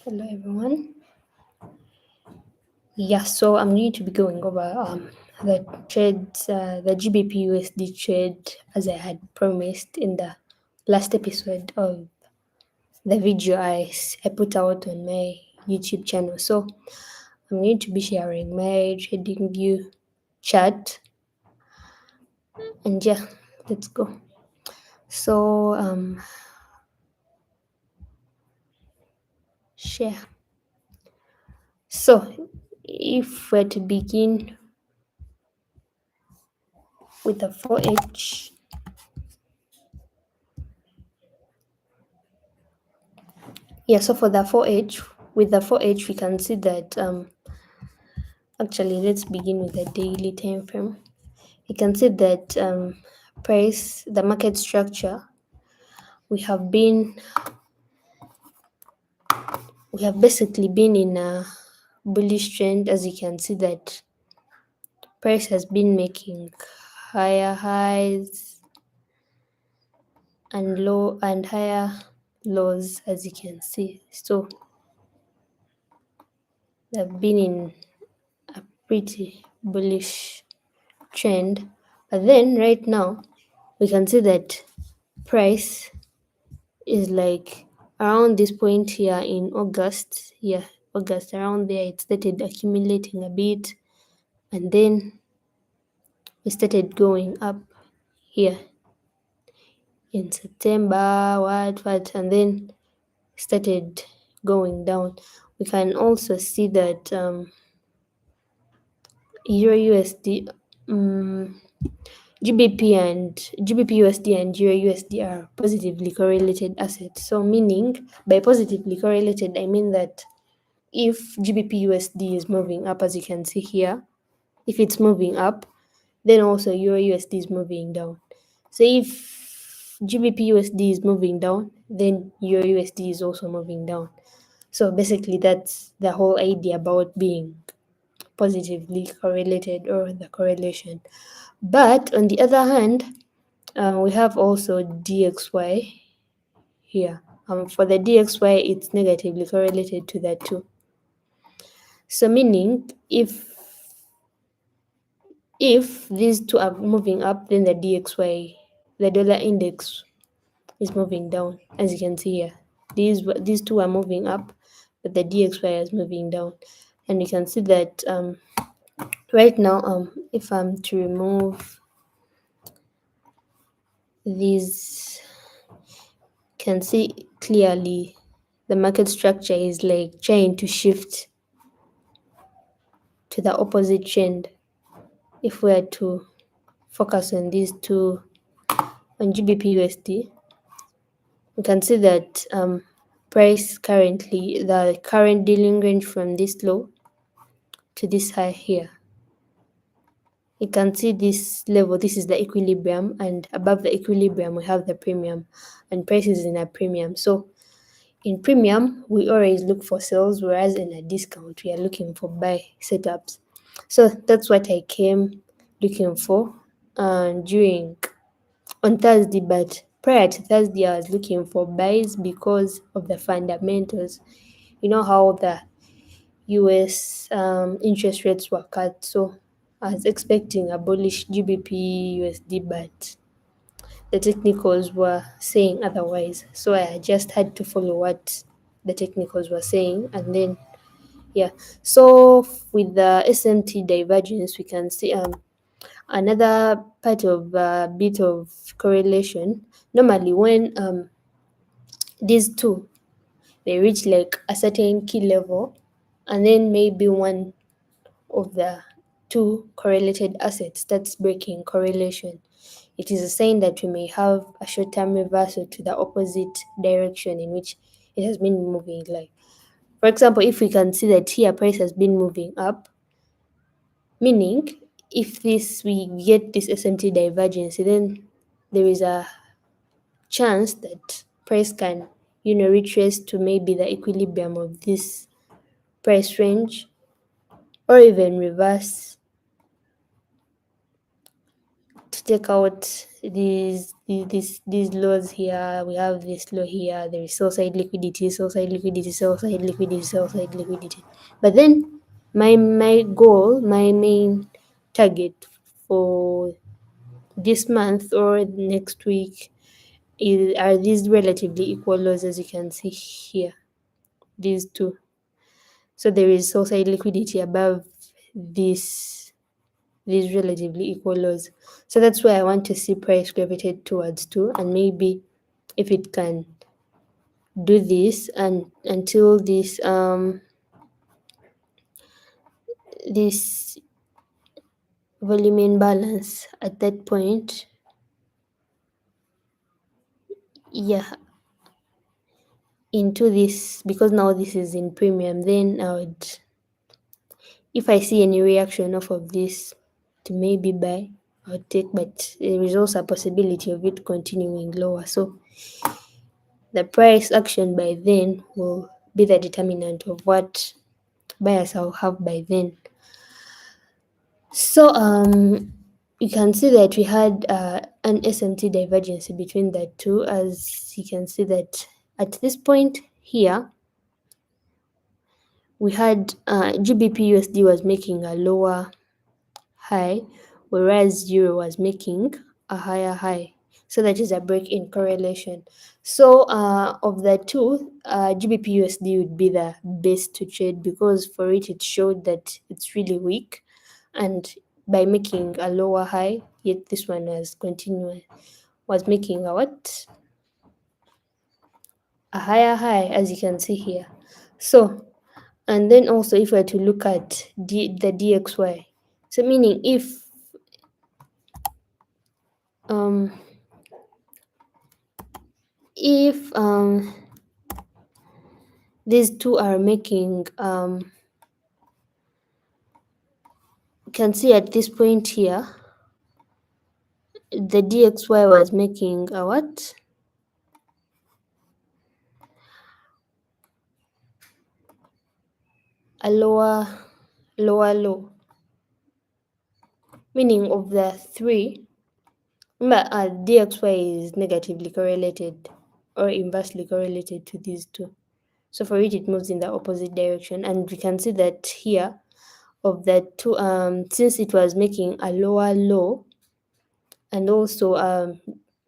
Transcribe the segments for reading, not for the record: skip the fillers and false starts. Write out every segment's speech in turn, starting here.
Hello everyone. Yeah, so I'm going to be going over the trades, the GBPUSD trade, as I had promised in the last episode of the video I put out on my YouTube channel. So I'm going to be sharing my trading view chart, and yeah, let's go. So share. So if we're to begin with the 4H. Yeah, so for the 4H, with the 4H, we can see that actually, let's begin with the daily time frame. You can see that price, the market structure, we have basically been in a bullish trend. As you can see that price has been making higher highs and low and higher lows, as you can see. So they've been in a pretty bullish trend. But then right now we can see that price is like around this point here in August. Yeah, August, around there it started accumulating a bit, and then we started going up here in September, what, and then started going down. We can also see that Euro USD, GBPUSD and Euro USD are positively correlated assets. So meaning by positively correlated, I mean that if GBPUSD is moving up, as you can see here, if it's moving up, then also Euro USD is moving down. So if GBPUSD is moving down, then Euro USD is also moving down. So basically, that's the whole idea about being positively correlated, or the correlation. But on the other hand, we have also DXY here. For the DXY, it's negatively correlated to that too. So meaning if these two are moving up, then the DXY, the dollar index, is moving down, as you can see here. These two are moving up, but the DXY is moving down. And you can see that right now, if I'm to remove these, can see clearly the market structure is like trying to shift to the opposite trend. If we are to focus on these two, on GBPUSD, we can see that price currently, the current dealing range from this low to this high here. You can see this level, this is the equilibrium, and above the equilibrium we have the premium, and price is in a premium. So in premium, we always look for sales, whereas in a discount, we are looking for buy setups. So that's what I came looking for on Thursday. But prior to Thursday, I was looking for buys because of the fundamentals. You know how the US interest rates were cut, so I was expecting a bullish GBP USD, but the technicals were saying otherwise. So I just had to follow what the technicals were saying, and then yeah. So with the SMT divergence, we can see another part of bit of correlation. Normally, when these two they reach like a certain key level, and then maybe one of the two correlated assets starts breaking correlation, it is a sign that we may have a short-term reversal to the opposite direction in which it has been moving. Like, for example, if we can see that here price has been moving up, meaning if we get this SMT divergence, then there is a chance that price can retrace to maybe the equilibrium of this price range, or even reverse to take out these lows here, we have this low here, there is sell side liquidity, sell side liquidity, sell side liquidity, sell side liquidity. But then my goal, my main target for this month or next week are these relatively equal lows, as you can see here, these two. So there is sell side liquidity above these relatively equal lows. So that's why I want to see price gravitate towards two, and maybe if it can do this and until this volume imbalance at that point, yeah, into this, because now this is in premium, then I would, if I see any reaction off of this to maybe buy, I'll take, but there is also a possibility of it continuing lower. So the price action by then will be the determinant of what buyers I'll have by then. So you can see that we had an SMT divergence between the two, as you can see that at this point here we had GBPUSD was making a lower high, whereas euro was making a higher high. So that is a break in correlation. So of the two, GBPUSD would be the best to trade, because for it showed that it's really weak, and by making a lower high, yet this one was making a what? A higher high, as you can see here. So, and then also if we were to look at the DXY, so meaning um if these two are making you can see at this point here the DXY was making a what? A lower low, meaning of the three. Remember, DXY is negatively correlated or inversely correlated to these two. So for it moves in the opposite direction, and we can see that here of the two, since it was making a lower low, and also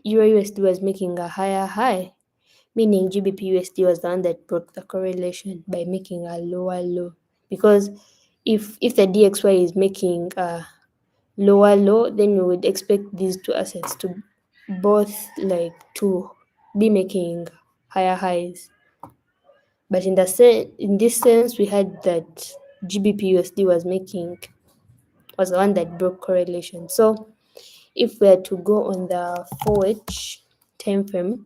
Euro USD was making a higher high, meaning GBP USD was the one that broke the correlation by making a lower low. Because if the DXY is making a lower low, then we would expect these two assets to both like to be making higher highs. But in this sense, we had that GBPUSD was the one that broke correlation. So if we are to go on the forward time frame,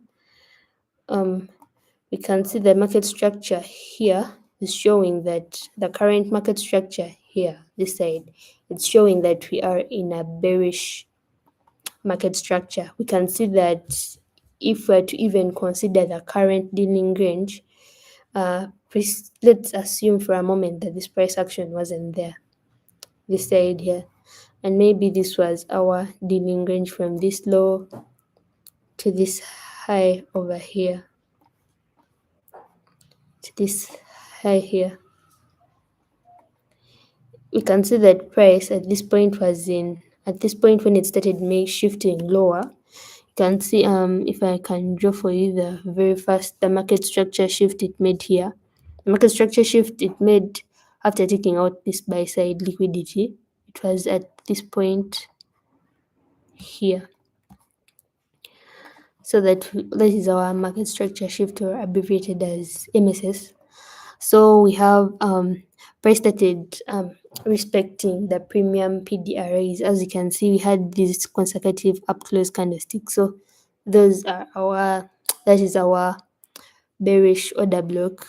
we can see the market structure here is showing that the current market structure here, this side, it's showing that we are in a bearish market structure. We can see that if we're to even consider the current dealing range, let's assume for a moment that this price action wasn't there, this side here, and maybe this was our dealing range from this low to this high over here, to this high here. We can see that price at this point when it started shifting lower. You can see if I can draw for you the market structure shift it made here. The market structure shift it made after taking out this buy side liquidity. It was at this point here. So that is our market structure shift, or abbreviated as MSS. So we have price started respecting the premium PDRAs. As you can see, we had these consecutive up close candlesticks. So that is our bearish order block.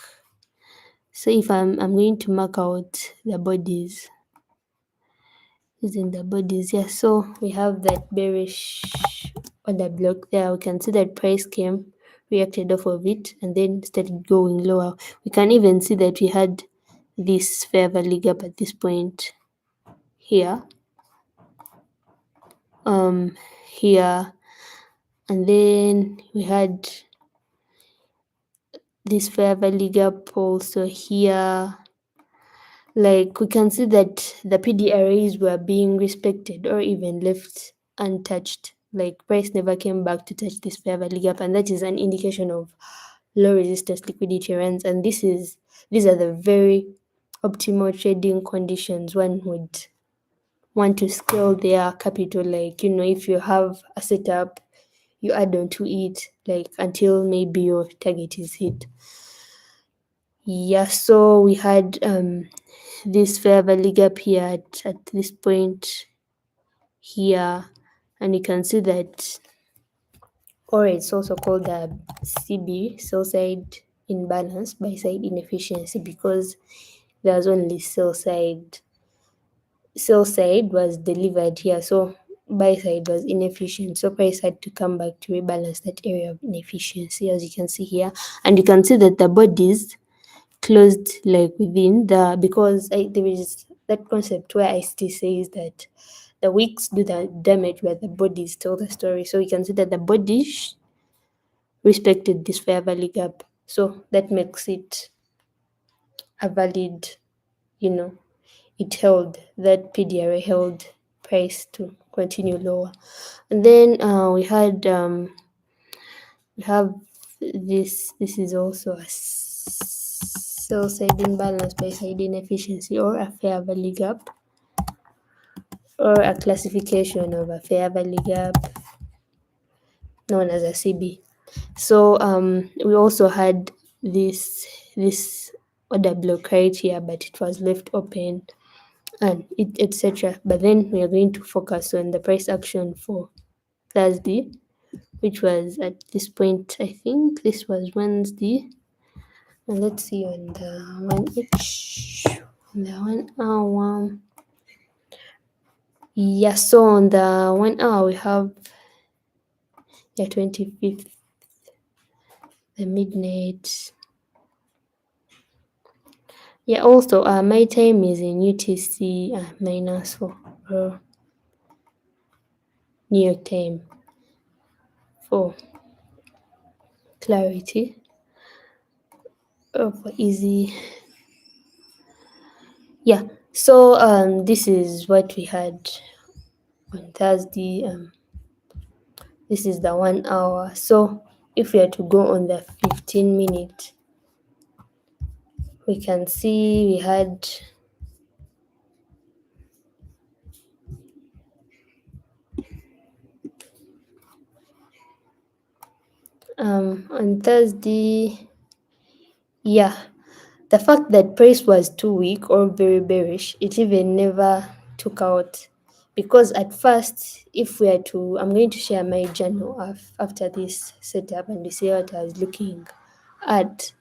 So if I'm going to mark out the bodies using the bodies, yeah. So we have that bearish order block there. We can see that price reacted off of it, and then started going lower. We can even see that we had this fair value gap at this point here, here, And then we had this fair value gap also here. Like we can see that the PDRAs were being respected or even left untouched. Like price never came back to touch this fair value gap, and that is an indication of low resistance liquidity runs. And these are the very optimal trading conditions one would want to scale their capital. Like, if you have a setup, you add on to it, like until maybe your target is hit. Yeah, so we had this fair value gap here at this point here, and you can see that, or it's also called the CB, sell side imbalance, buy side inefficiency, because there's only sell side was delivered here, so buy side was inefficient, so price had to come back to rebalance that area of inefficiency, as you can see here. And you can see that the bodies closed like within the, because there is that concept where ICT says that the wicks do the damage but the bodies tell the story. So you can see that the bodies respected this fair value gap, so that makes it a valid, you know it held, that PDRA held price to continue lower. And then we have this is also a sell side imbalance, buy side inefficiency, or a fair value gap, or a classification of a fair value gap known as a CB. So we also had this order block right here, but it was left open, and etc. But then we are going to focus on the price action for Thursday, which was at this point, I think this was Wednesday. And let's see on the 1 hour. Yeah, so on the 1 hour we have the 25th, the midnight. Yeah, also my time is in UTC -4, or New York time, for clarity, or for easy. Yeah, so this is what we had on Thursday. This is the 1 hour. So if we are to go on the 15-minute, we can see we had on Thursday, yeah, the fact that price was too weak or very bearish, it even never took out, because at first, if we are to, I'm going to share my journal after this setup, and you see what I was looking at,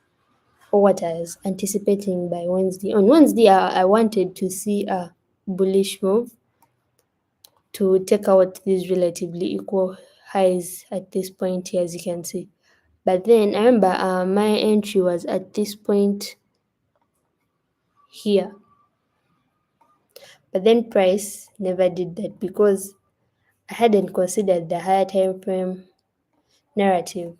or what I was anticipating by Wednesday. On Wednesday, I wanted to see a bullish move to take out these relatively equal highs at this point here, as you can see. But then I remember my entry was at this point here. But then price never did that, because I hadn't considered the higher time frame narrative.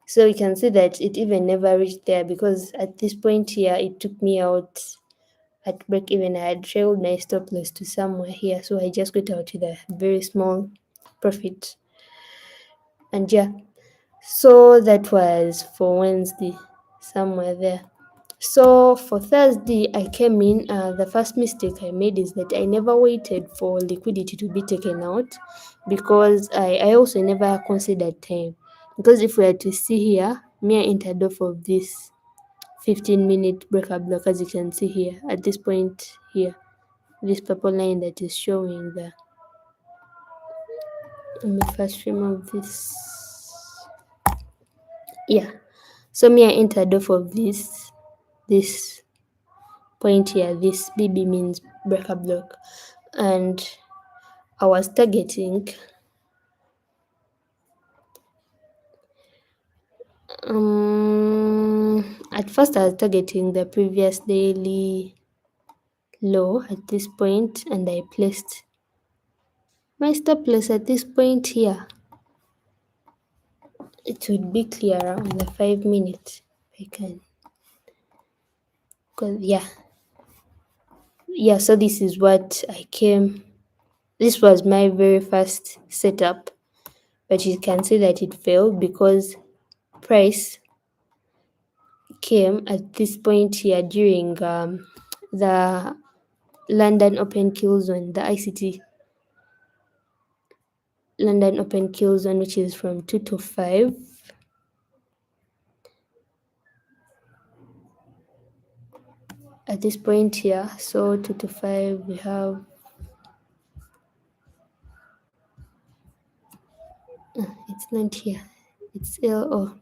So you can see that it even never reached there, because at this point here it took me out at break even. I had trailed my stop loss to somewhere here, so I just got out with a very small profit. And yeah, so that was for Wednesday, somewhere there. So for Thursday, I came in. The first mistake I made is that I never waited for liquidity to be taken out, because I also never considered time. Because if we are to see here, me I entered off of this 15-minute breakup block, as you can see here at this point here, this purple line that is showing the. Let me first remove this. Yeah, so me I entered off of this point here. This BB means breakup block, and I was targeting at first I was targeting the previous daily low at this point, and I placed my stop loss at this point here. it would be clearer on the 5 minute. I can, because yeah. So this is what I came. This was my very first setup, but you can see that it failed because price came at this point here during the London Open Kill Zone, the ICT London Open Kill Zone, which is from 2 to 5. At this point here, so 2 to 5, we have it's not here, it's LO.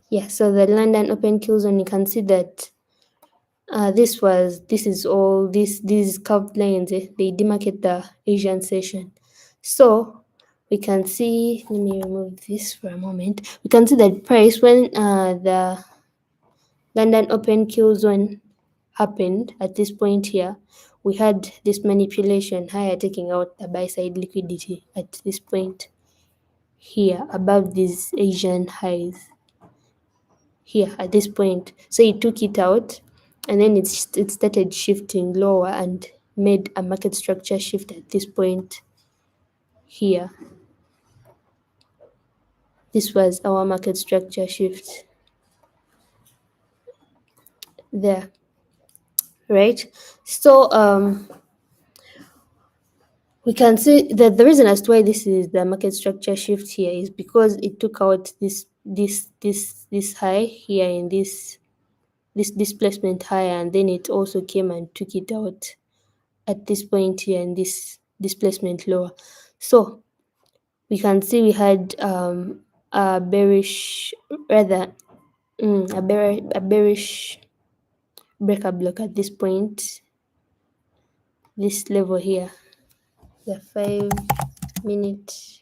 Yeah, so the London Open Kill Zone, you can see that this is all these curved lines, they demarcate the Asian session. So we can see, let me remove this for a moment. We can see that price when the London Open Kill Zone happened at this point here, we had this manipulation higher taking out the buy side liquidity at this point here above these Asian highs here at this point. So it took it out and then it started shifting lower and made a market structure shift at this point here. This was our market structure shift there, right? So we can see that the reason as to why this is the market structure shift here is because it took out this high here in this displacement high, and then it also came and took it out at this point here in this displacement lower. So we can see we had a bearish, rather a bearish breaker block at this point, this level here, the 5 minute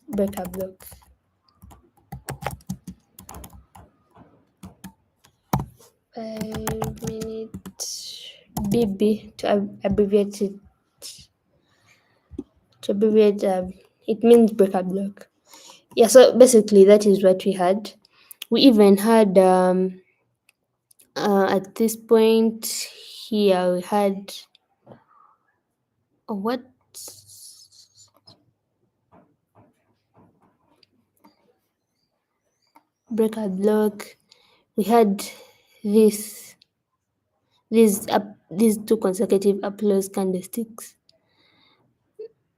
breaker block. 5 minute BB to abbreviate it. To abbreviate, it means breaker block. Yeah, so basically that is what we had. We even had at this point here we had what breaker block. We had this these two consecutive up close candlesticks.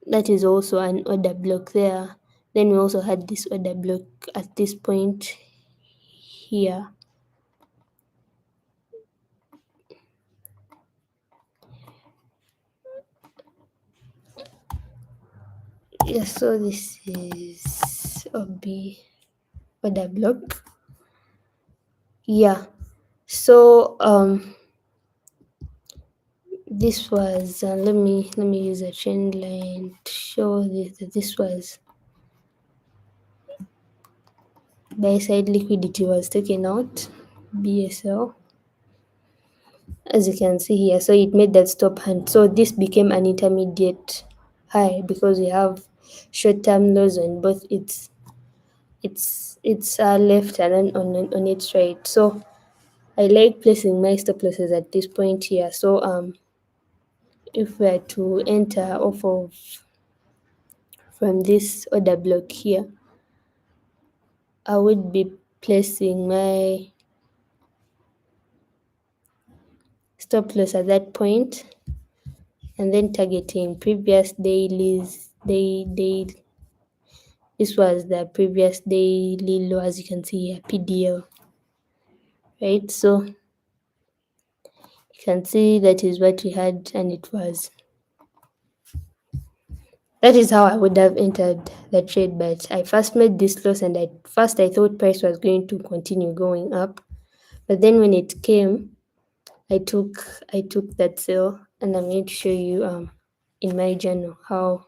That is also an order block there. Then we also had this order block at this point here. Yeah, so this is OB order block. Yeah, so this was let me use a trend line to show this that this was buy side liquidity was taken out, BSL, as you can see here. So it made that stop hand. So this became an intermediate high because we have short-term lows on both its left and then on its right. So I like placing my stop losses at this point here. So if we are to enter off of from this order block here, I would be placing my stop loss at that point and then targeting previous dailies. This was the previous daily low, as you can see here, PDL, right? So you can see that is what we had, and it was. That is how I would have entered the trade, but I first made this loss, and I thought price was going to continue going up, but then when it came, I took that sale, and I'm going to show you in my journal how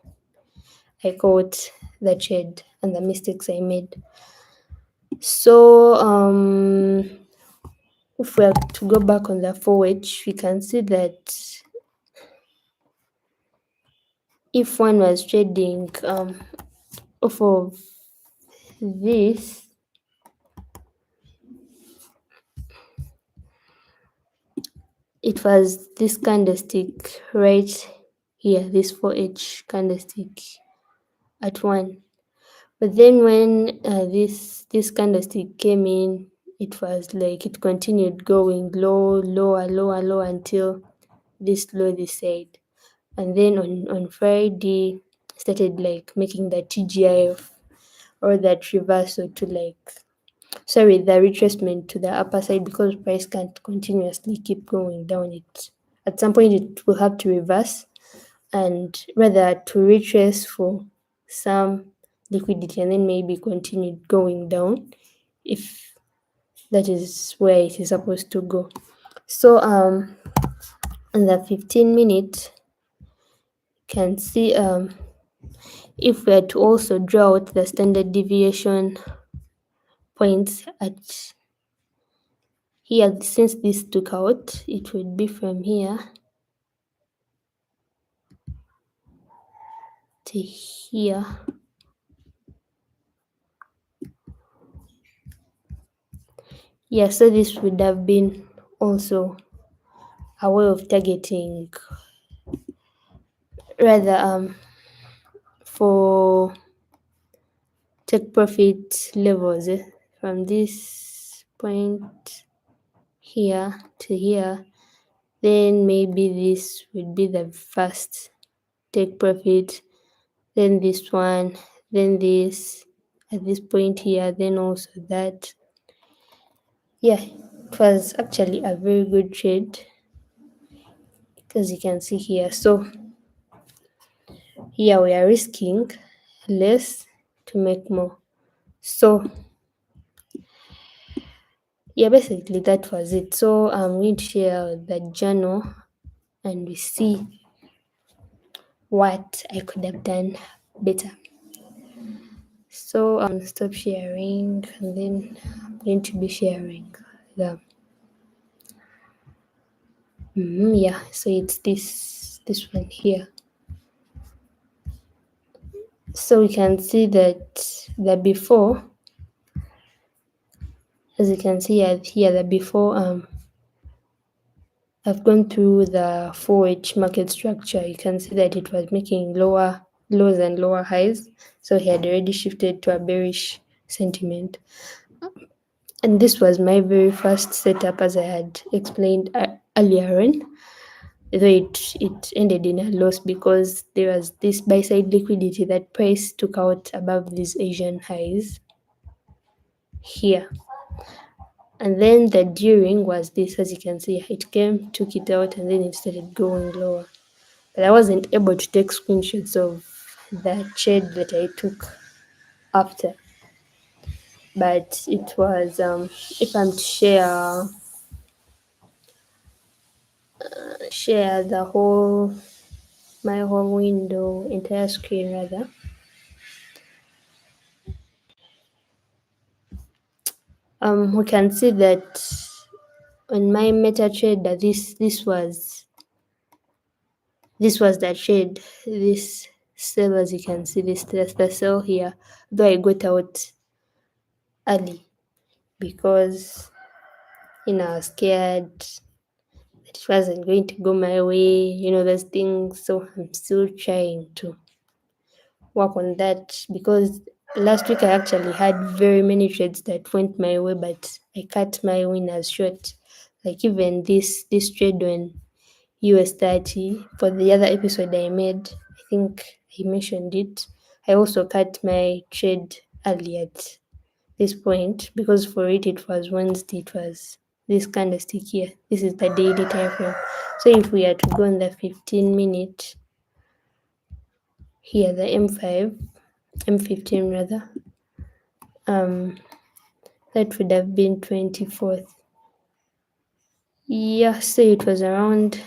I caught the trade and the mistakes I made. So if we are to go back on the forward, we can see that if one was trading off of this it was this candlestick right here, this 4H candlestick at 1. But then when this candlestick came in, it was like it continued going low, lower, lower, lower until this low this side. And then on Friday started like making the TGIF or that reversal to the retracement to the upper side, because price can't continuously keep going down. It at some point it will have to reverse and rather to retrace for some liquidity and then maybe continue going down if that is where it is supposed to go. So on the 15-minute can see if we are to also draw out the standard deviation points at here, since this took out, it would be from here to here. Yeah, so this would have been also a way of targeting rather for take profit levels from this point here to here. Then maybe this would be the first take profit, then this one, then this at this point here, then also that. Yeah, it was actually a very good trade, as you can see here. So here we are risking less to make more. So yeah, basically that was it. So I'm going to share the journal and we see what I could have done better. So I'm stop sharing and then I'm going to be sharing the yeah, so it's this one here. So we can see that the before, as you can see here, the before I've gone through the 4H market structure. You can see that it was making lower lows and lower highs, so he had already shifted to a bearish sentiment. And this was my very first setup, as I had explained earlier on, though it ended in a loss because there was this buy side liquidity that price took out above these Asian highs here. And then the during was this, as you can see, it came, took it out, and then it started going lower. But I wasn't able to take screenshots of the trade that I took after. But it was, if I'm to share the whole, my whole window, entire screen rather. We can see that on my MetaTrader, this was the trade. This sell, as you can see, this the sell here. Though I got out early because I was scared that it wasn't going to go my way, those things. So I'm still trying to work on that because last week I actually had very many trades that went my way, but I cut my winners short. Like even this trade on US 30 for the other episode I made, I think I mentioned it. I also cut my trade early at this point because for it was Wednesday, it was this candlestick here. This is the daily time frame. So if we are to go on the 15-minute here, the M15 rather, that would have been 24th. Yeah, so it was around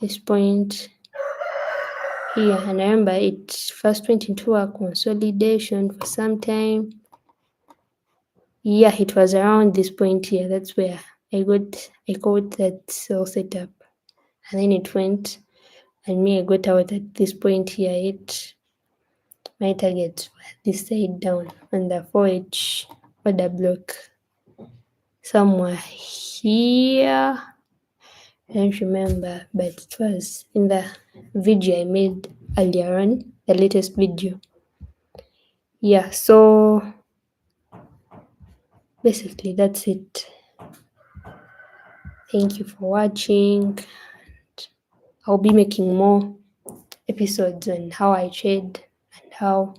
this point here, and I remember it first went into a consolidation for some time. Yeah, it was around this point here. That's where I got that sell setup, and then it went, and I got out at this point here. My targets were this side down on the 4H order block somewhere here. I don't remember, but it was in the video I made earlier on, the latest video. Yeah, so basically that's it. Thank you for watching. I'll be making more episodes on how I trade and how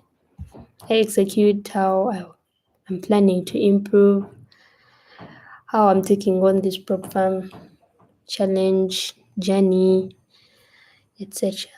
I execute, I'm planning to improve, how I'm taking on this prop farm challenge journey, etc.